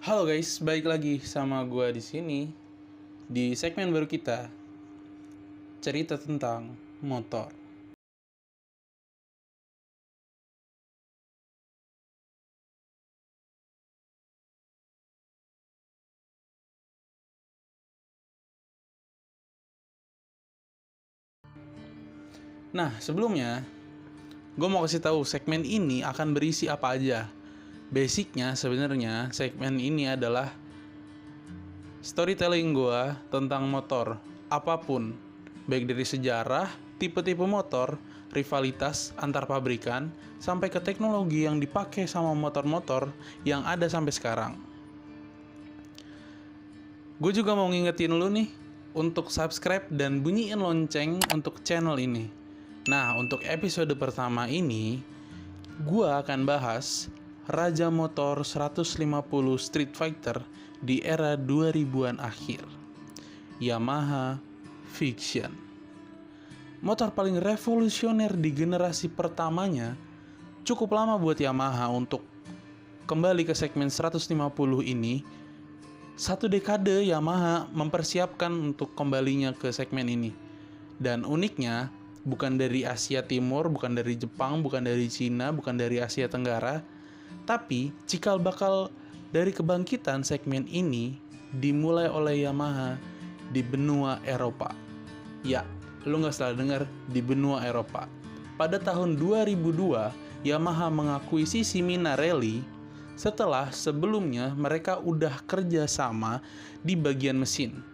Halo guys, balik lagi sama gua di sini di segmen baru kita, cerita tentang motor. Nah, sebelumnya gue mau kasih tahu segmen ini akan berisi apa aja. Basicnya sebenarnya segmen ini adalah storytelling gue tentang motor, apapun, baik dari sejarah, tipe-tipe motor, rivalitas antar pabrikan, sampai ke teknologi yang dipakai sama motor-motor yang ada sampai sekarang. Gue juga mau ngingetin lu nih untuk subscribe dan bunyiin lonceng untuk channel ini. Nah, untuk episode pertama ini, gue akan bahas Raja Motor 150 Street Fighter di era 2000-an akhir, Yamaha Fiction. Motor paling revolusioner di generasi pertamanya. Cukup lama buat Yamaha untuk kembali ke segmen 150 ini. 1 dekade Yamaha mempersiapkan untuk kembalinya ke segmen ini. Dan uniknya, bukan dari Asia Timur, bukan dari Jepang, bukan dari Cina, bukan dari Asia Tenggara, tapi cikal bakal dari kebangkitan segmen ini dimulai oleh Yamaha di benua Eropa. Ya, lu nggak salah dengar, di benua Eropa. Pada tahun 2002, Yamaha mengakuisisi Minarelli setelah sebelumnya mereka udah kerja sama di bagian mesin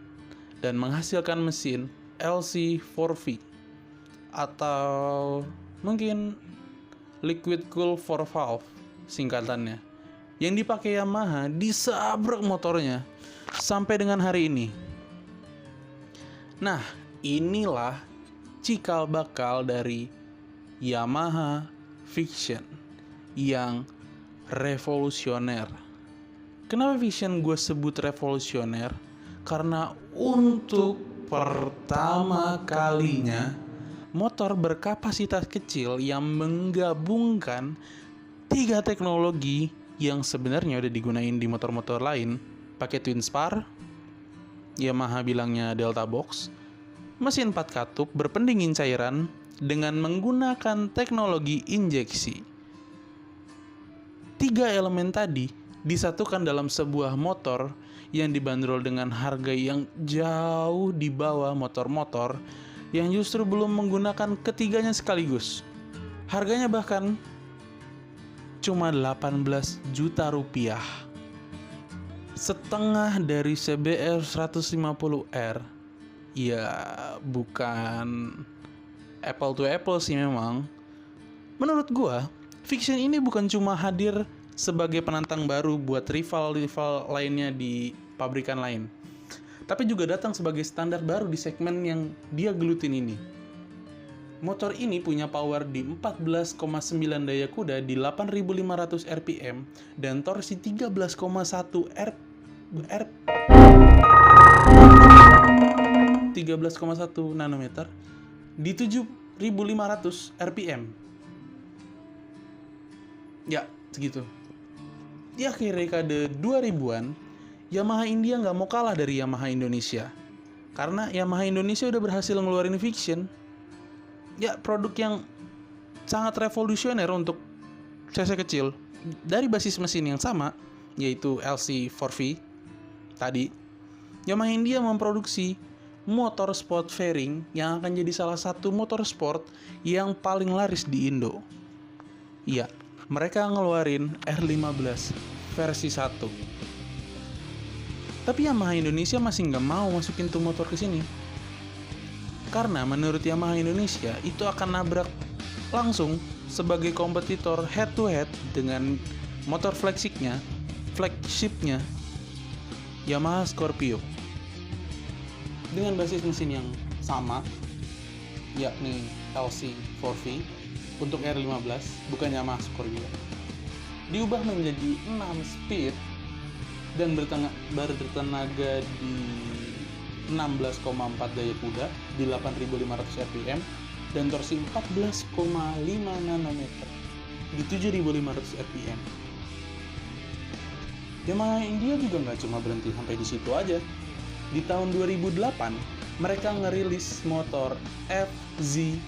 dan menghasilkan mesin LC4V atau mungkin Liquid Cool 4 Valve singkatannya, yang dipakai Yamaha di sabrak motornya sampai dengan hari ini. Nah, inilah cikal bakal dari Yamaha Fiction yang revolusioner. Kenapa Fiction gue sebut revolusioner? Karena untuk pertama kalinya motor berkapasitas kecil yang menggabungkan 3 teknologi yang sebenarnya udah digunain di motor-motor lain, pakai twin spar, Yamaha bilangnya Delta Box, mesin 4 katup berpendingin cairan dengan menggunakan teknologi injeksi. 3 elemen tadi disatukan dalam sebuah motor yang dibanderol dengan harga yang jauh di bawah motor-motor yang justru belum menggunakan ketiganya sekaligus. Harganya bahkan cuma 18 juta rupiah. Setengah dari CBR 150R. Ya, bukan apple to apple sih memang. Menurut gua, Fiction ini bukan cuma hadir sebagai penantang baru buat rival-rival lainnya di pabrikan lain, tapi juga datang sebagai standar baru di segmen yang dia gelutin ini. Motor ini punya power di 14,9 daya kuda di 8.500 rpm dan torsi 13,1 nanometer di 7.500 rpm. Ya, segitu. Di akhir dekade 2000-an, Yamaha India nggak mau kalah dari Yamaha Indonesia. Karena Yamaha Indonesia udah berhasil ngeluarin Fiction. Ya, produk yang sangat revolusioner untuk cc kecil. Dari basis mesin yang sama, yaitu LC4V tadi, Yamaha India memproduksi motor sport fairing yang akan jadi salah satu motor sport yang paling laris di Indo. Iya, mereka ngeluarin R15 versi 1. Tapi Yamaha Indonesia masih nggak mau masukin tuh motor ke sini. Karena menurut Yamaha Indonesia itu akan nabrak langsung sebagai kompetitor head to head dengan motor flagshipnya Yamaha Scorpio. Dengan basis mesin yang sama, yakni LC4V untuk R15, bukan Yamaha Scorpio. Diubah menjadi 6 speed dan bertenaga di 16,4 daya kuda di 8.500 rpm dan torsi 14,5 nanometer di 7.500 rpm. Yamaha India juga nggak cuma berhenti sampai di situ aja. Di tahun 2008, mereka ngerilis motor FZ16.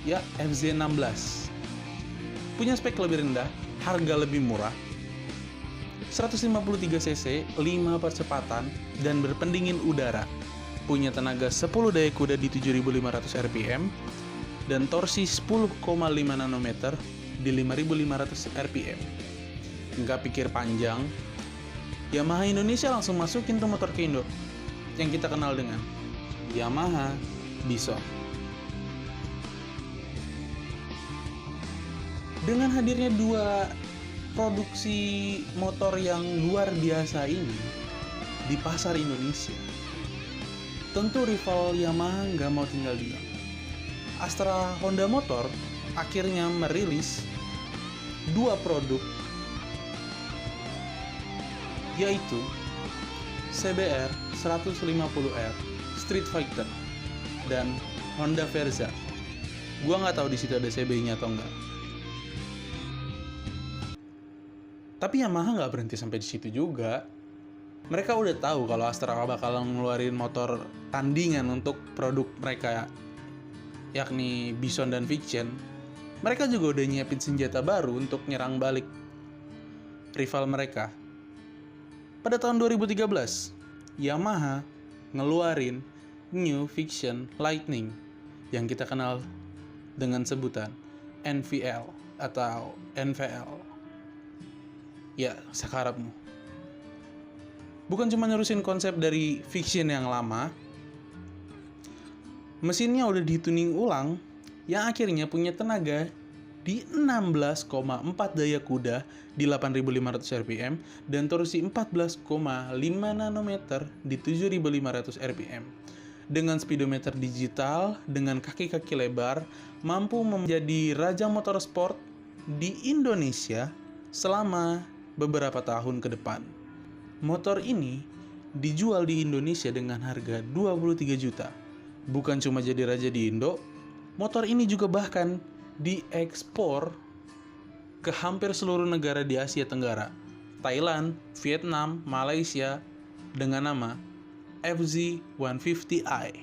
Ya, FZ16. Punya spek lebih rendah, harga lebih murah, 153 cc, 5 percepatan, dan berpendingin udara. Punya tenaga 10 daya kuda di 7.500 rpm, dan torsi 10,5 nanometer di 5.500 rpm. Nggak pikir panjang, Yamaha Indonesia langsung masukin tuh motor ke Indo, yang kita kenal dengan Yamaha Bison. Dengan hadirnya dua produksi motor yang luar biasa ini di pasar Indonesia, tentu rival Yamaha nggak mau tinggal diam. Astra Honda Motor akhirnya merilis dua produk, yaitu CBR 150R Street Fighter dan Honda Verza. Gua nggak tahu di situ ada CB-nya atau enggak. Tapi Yamaha nggak berhenti sampai di situ juga. Mereka udah tahu kalau Astra bakal ngeluarin motor tandingan untuk produk mereka, yakni Bison dan Fiction. Mereka juga udah nyiapin senjata baru untuk nyerang balik rival mereka. Pada tahun 2013, Yamaha ngeluarin New Fiction Lightning yang kita kenal dengan sebutan NVL atau NVL. Ya, sekarapmu. Bukan cuma nerusin konsep dari Fiction yang lama, mesinnya udah dituning ulang yang akhirnya punya tenaga di 16,4 daya kuda di 8.500 rpm dan torsi 14,5 nanometer di 7.500 rpm. Dengan speedometer digital, dengan kaki-kaki lebar, mampu menjadi raja motorsport di Indonesia selama beberapa tahun ke depan. Motor ini dijual di Indonesia dengan harga 23 juta. Bukan cuma jadi raja di Indo, motor ini juga bahkan diekspor ke hampir seluruh negara di Asia Tenggara, Thailand, Vietnam, Malaysia, dengan nama FZ150i.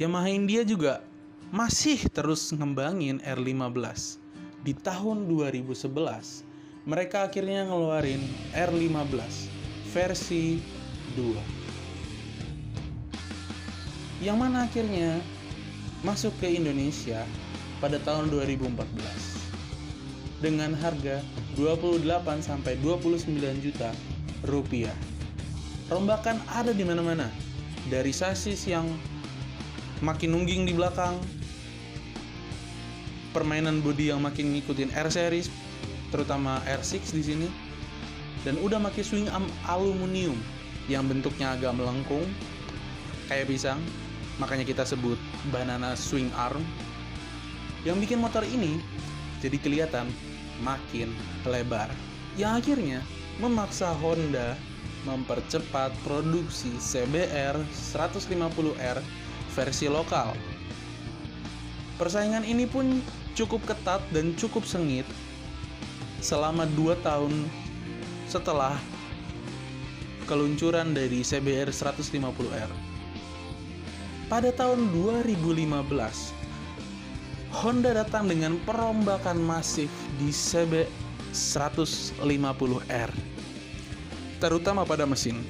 Yamaha India juga masih terus ngembangin R15. Di tahun 2011, mereka akhirnya ngeluarin R15 versi 2. Yang mana akhirnya masuk ke Indonesia pada tahun 2014 dengan harga 28-29 juta rupiah. Rombakan ada di mana-mana, dari sasis yang makin nungging di belakang, permainan bodi yang makin ngikutin R series, terutama R6 di sini, dan udah pakai swing arm aluminium yang bentuknya agak melengkung kayak pisang, makanya kita sebut banana swing arm, yang bikin motor ini jadi kelihatan makin lebar, yang akhirnya memaksa Honda mempercepat produksi CBR 150R versi lokal. Persaingan ini pun cukup ketat dan cukup sengit selama 2 tahun setelah keluncuran dari CBR 150R. Pada tahun 2015, Honda datang dengan perombakan masif di CB 150R, terutama pada mesin.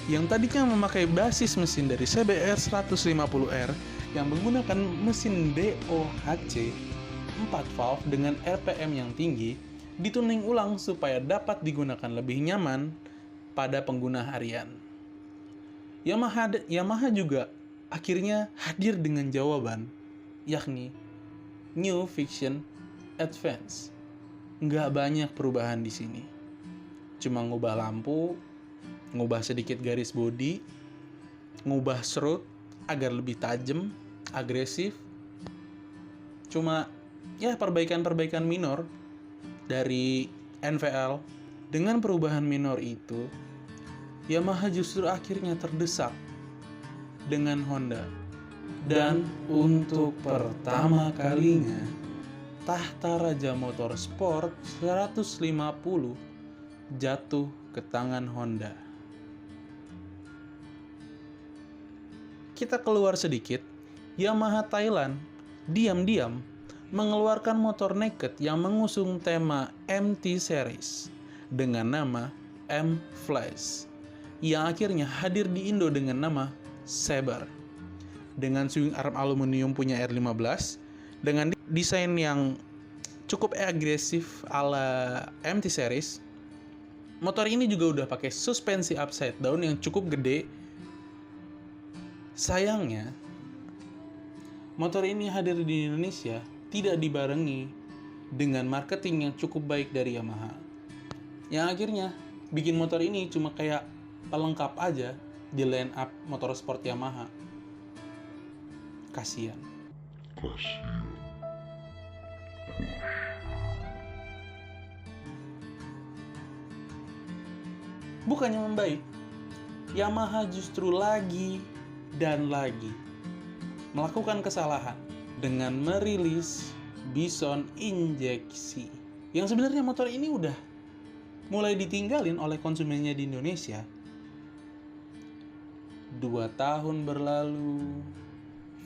Yang tadinya memakai basis mesin dari CBR 150R yang menggunakan mesin DOHC 4 valve dengan RPM yang tinggi, dituning ulang supaya dapat digunakan lebih nyaman pada pengguna harian. Yamaha juga akhirnya hadir dengan jawaban, yakni New Fiction Advance. Nggak banyak perubahan di sini, cuma ngubah lampu, ngubah sedikit garis bodi, ngubah serut agar lebih tajam, agresif. Cuma ya perbaikan-perbaikan minor dari NVL. Dengan perubahan minor itu, Yamaha justru akhirnya terdesak dengan Honda. Dan untuk pertama kalinya, tahta raja motorsport 150 jatuh ke tangan Honda. Kita keluar sedikit, Yamaha Thailand diam-diam mengeluarkan motor naked yang mengusung tema MT Series dengan nama M-Flash, yang akhirnya hadir di Indo dengan nama Saber. Dengan swing arm aluminium punya R15, dengan desain yang cukup agresif ala MT Series, motor ini juga udah pakai suspensi upside down yang cukup gede. Sayangnya, motor ini hadir di Indonesia tidak dibarengi dengan marketing yang cukup baik dari Yamaha, yang akhirnya bikin motor ini cuma kayak pelengkap aja di line up motorsport Yamaha. Kasian. Bukannya membaik, Yamaha justru lagi dan lagi melakukan kesalahan dengan merilis Bison injeksi, yang sebenarnya motor ini udah mulai ditinggalin oleh konsumennya di Indonesia. 2 tahun berlalu,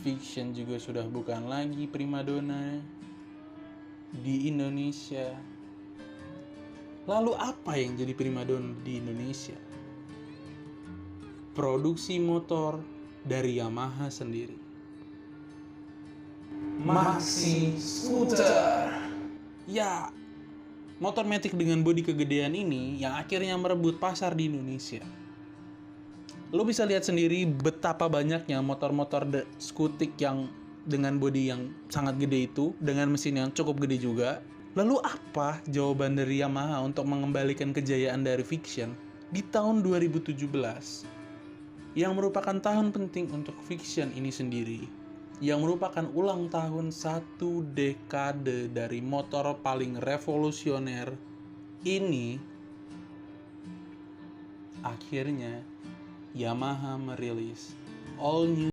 Vixion juga sudah bukan lagi primadona di Indonesia. Lalu apa yang jadi primadona di Indonesia? Produksi motor dari Yamaha sendiri. Maxi Scooter. Ya, motor matic dengan bodi kegedean ini yang akhirnya merebut pasar di Indonesia. Lo bisa lihat sendiri betapa banyaknya motor-motor skutik yang dengan bodi yang sangat gede itu, dengan mesin yang cukup gede juga. Lalu apa jawaban dari Yamaha untuk mengembalikan kejayaan dari Vixion di tahun 2017, yang merupakan tahun penting untuk Vixion ini sendiri, yang merupakan ulang tahun 1 dekade dari motor paling revolusioner ini? Akhirnya Yamaha merilis all new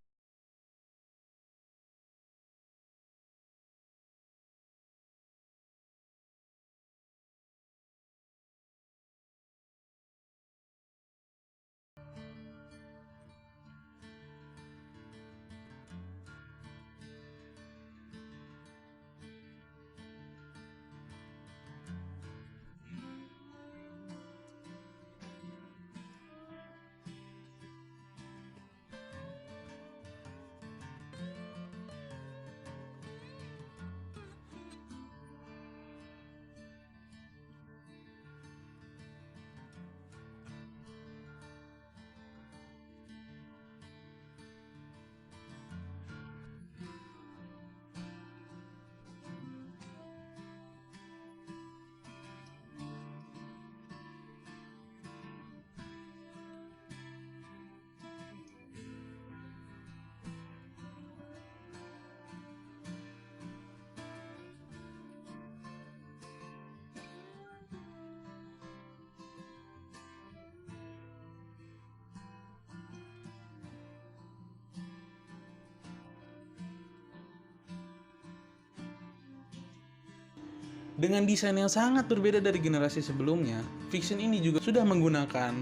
Dengan desain yang sangat berbeda dari generasi sebelumnya, Vixion ini juga sudah menggunakan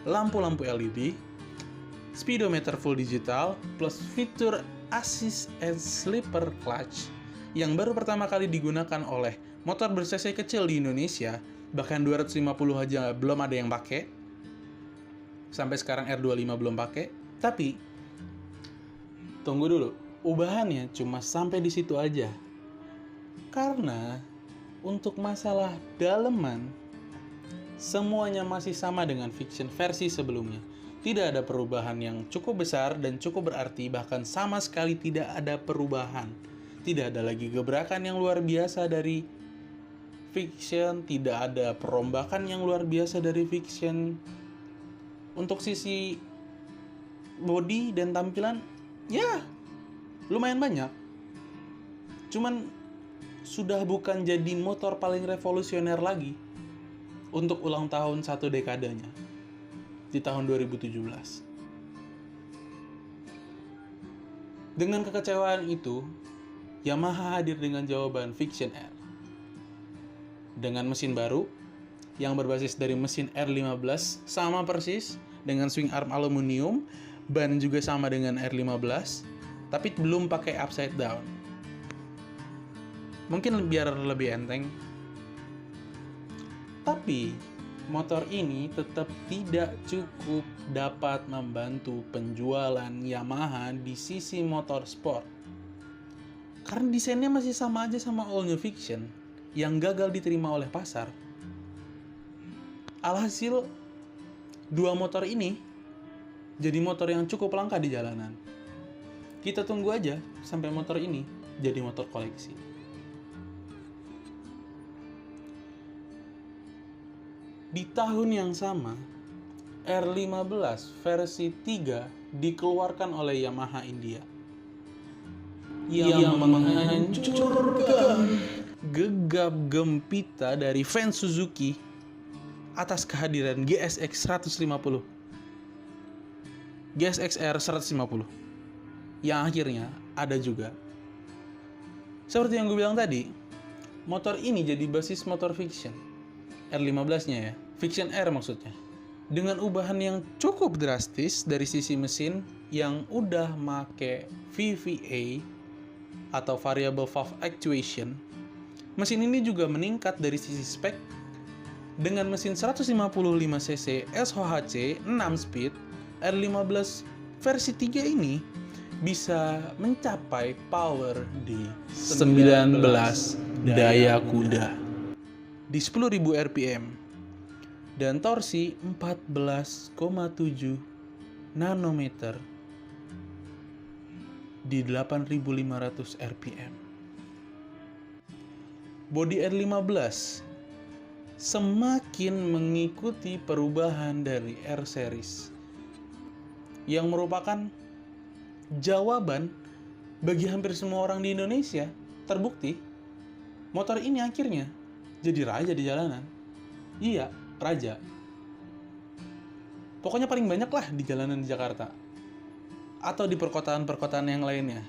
lampu-lampu LED, speedometer full digital, plus fitur assist and slipper clutch yang baru pertama kali digunakan oleh motor ber-cc kecil di Indonesia. Bahkan 250 aja belum ada yang pakai. Sampai sekarang R25 belum pakai. Tapi tunggu dulu, ubahannya cuma sampai di situ aja. Karena untuk masalah daleman, semuanya masih sama dengan Vixion versi sebelumnya. Tidak ada perubahan yang cukup besar dan cukup berarti, bahkan sama sekali tidak ada perubahan. Tidak ada lagi gebrakan yang luar biasa dari Vixion, tidak ada perombakan yang luar biasa dari Vixion. Untuk sisi body dan tampilan, ya lumayan banyak. Cuman sudah bukan jadi motor paling revolusioner lagi untuk ulang tahun 1 dekadenya di tahun 2017. Dengan kekecewaan itu, Yamaha hadir dengan jawaban Fiction R. Dengan mesin baru yang berbasis dari mesin R15 sama persis dengan swing arm aluminium, ban juga sama dengan R15, tapi belum pakai upside down. Mungkin biar lebih enteng. Tapi motor ini tetap tidak cukup dapat membantu penjualan Yamaha di sisi motor sport. Karena desainnya masih sama aja sama All New Fiction yang gagal diterima oleh pasar. Alhasil, dua motor ini jadi motor yang cukup langka di jalanan. Kita tunggu aja sampai motor ini jadi motor koleksi. Di tahun yang sama, R15 versi 3 dikeluarkan oleh Yamaha India yang menghancurkan gegap gempita dari fans Suzuki atas kehadiran GSX 150, GSX-R 150 yang akhirnya ada juga. Seperti yang gue bilang tadi, motor ini jadi basis motor Fiction R15-nya ya, Fiction R maksudnya, dengan ubahan yang cukup drastis dari sisi mesin yang udah make VVA atau Variable Valve Actuation. Mesin ini juga meningkat dari sisi spek dengan mesin 155cc SOHC 6 speed. R15 versi 3 ini bisa mencapai power di 19 daya kuda di 10.000 rpm dan torsi 14,7 nanometer di 8.500 rpm. Bodi R15 semakin mengikuti perubahan dari R series yang merupakan jawaban bagi hampir semua orang di Indonesia. Terbukti motor ini akhirnya jadi raja di jalanan. Iya, raja. Pokoknya paling banyak lah di jalanan di Jakarta atau di perkotaan-perkotaan yang lainnya.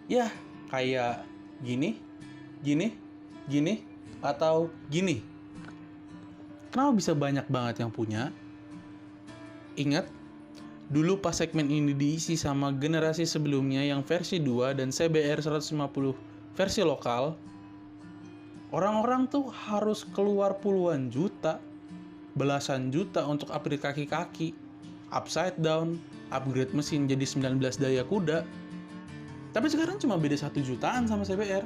Ya, kayak gini, atau gini. Kenapa bisa banyak banget yang punya? Ingat, dulu pas segmen ini diisi sama generasi sebelumnya yang versi 2 dan CBR 150 versi lokal, orang-orang tuh harus keluar puluhan juta, belasan juta untuk upgrade kaki-kaki, upside down, upgrade mesin jadi 19 daya kuda. Tapi sekarang cuma beda 1 jutaan sama CBR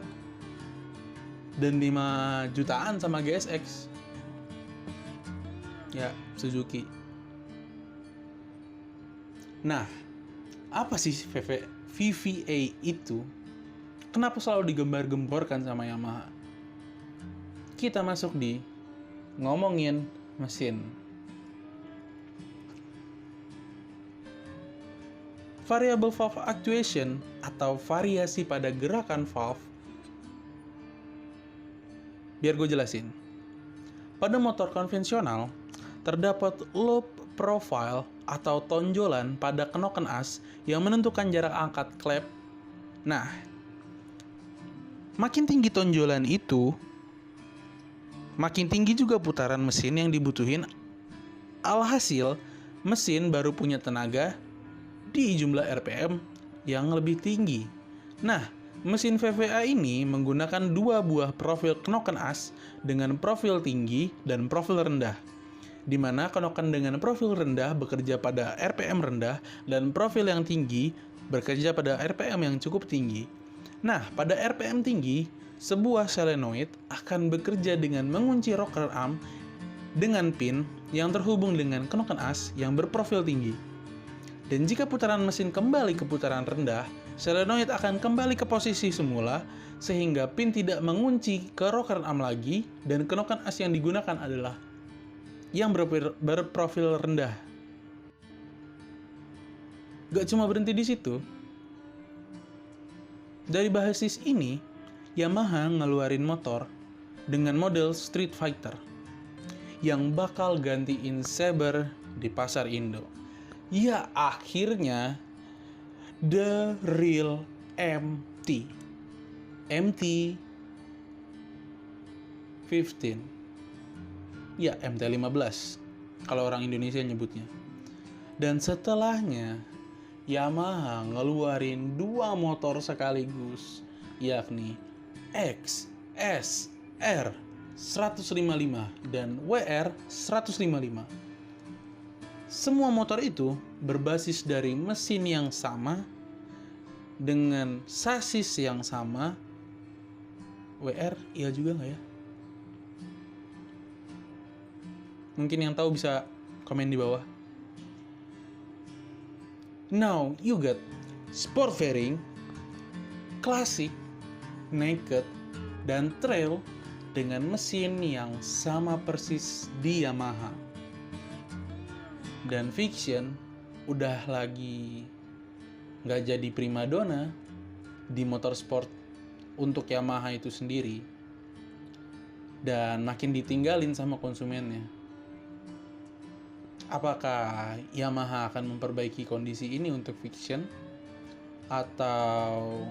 dan 5 jutaan sama GSX. Ya, Suzuki. Nah, apa sih VVA itu? Kenapa selalu digembar-gemborkan sama Yamaha? Kita masuk di ngomongin mesin. Variable Valve Actuation atau variasi pada gerakan valve. Biar gue jelasin. Pada motor konvensional, terdapat loop profile atau tonjolan pada knocken as yang menentukan jarak angkat klep. Nah, makin tinggi tonjolan itu, makin tinggi juga putaran mesin yang dibutuhin. Alhasil, mesin baru punya tenaga di jumlah RPM yang lebih tinggi. Nah, mesin VVA ini menggunakan 2 buah profil knocken as dengan profil tinggi dan profil rendah, di mana knocken dengan profil rendah bekerja pada RPM rendah dan profil yang tinggi bekerja pada RPM yang cukup tinggi. Nah, pada RPM tinggi, sebuah solenoid akan bekerja dengan mengunci rocker arm dengan pin yang terhubung dengan knocken as yang berprofil tinggi. Dan jika putaran mesin kembali ke putaran rendah, solenoid akan kembali ke posisi semula sehingga pin tidak mengunci ke rocker arm lagi dan knocken as yang digunakan adalah yang berprofil rendah. Gak cuma berhenti di situ. Dari basis ini, Yamaha ngeluarin motor dengan model Street Fighter yang bakal gantiin Saber di pasar Indo. Ya, akhirnya The Real MT MT-15. Ya, MT-15 kalau orang Indonesia nyebutnya. Dan setelahnya Yamaha ngeluarin 2 motor sekaligus, yakni X, S, R 155 dan WR 155. Semua motor itu berbasis dari mesin yang sama dengan sasis yang sama. WR iya juga nggak ya? Mungkin yang tahu bisa komen di bawah. Now you got sport fairing, classic, naked, dan trail dengan mesin yang sama persis di Yamaha. Dan Fiction udah lagi nggak jadi primadona di motorsport untuk Yamaha itu sendiri, dan makin ditinggalin sama konsumennya. Apakah Yamaha akan memperbaiki kondisi ini untuk Fiction? Atau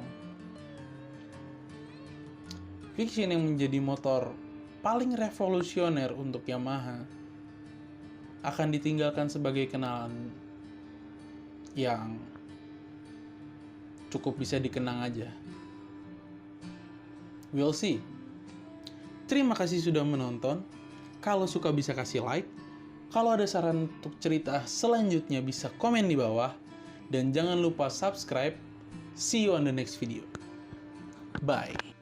Fiction yang menjadi motor paling revolusioner untuk Yamaha akan ditinggalkan sebagai kenangan yang cukup bisa dikenang aja? We'll see. Terima kasih sudah menonton. Kalau suka bisa kasih like. Kalau ada saran untuk cerita selanjutnya bisa komen di bawah. Dan jangan lupa subscribe. See you on the next video. Bye.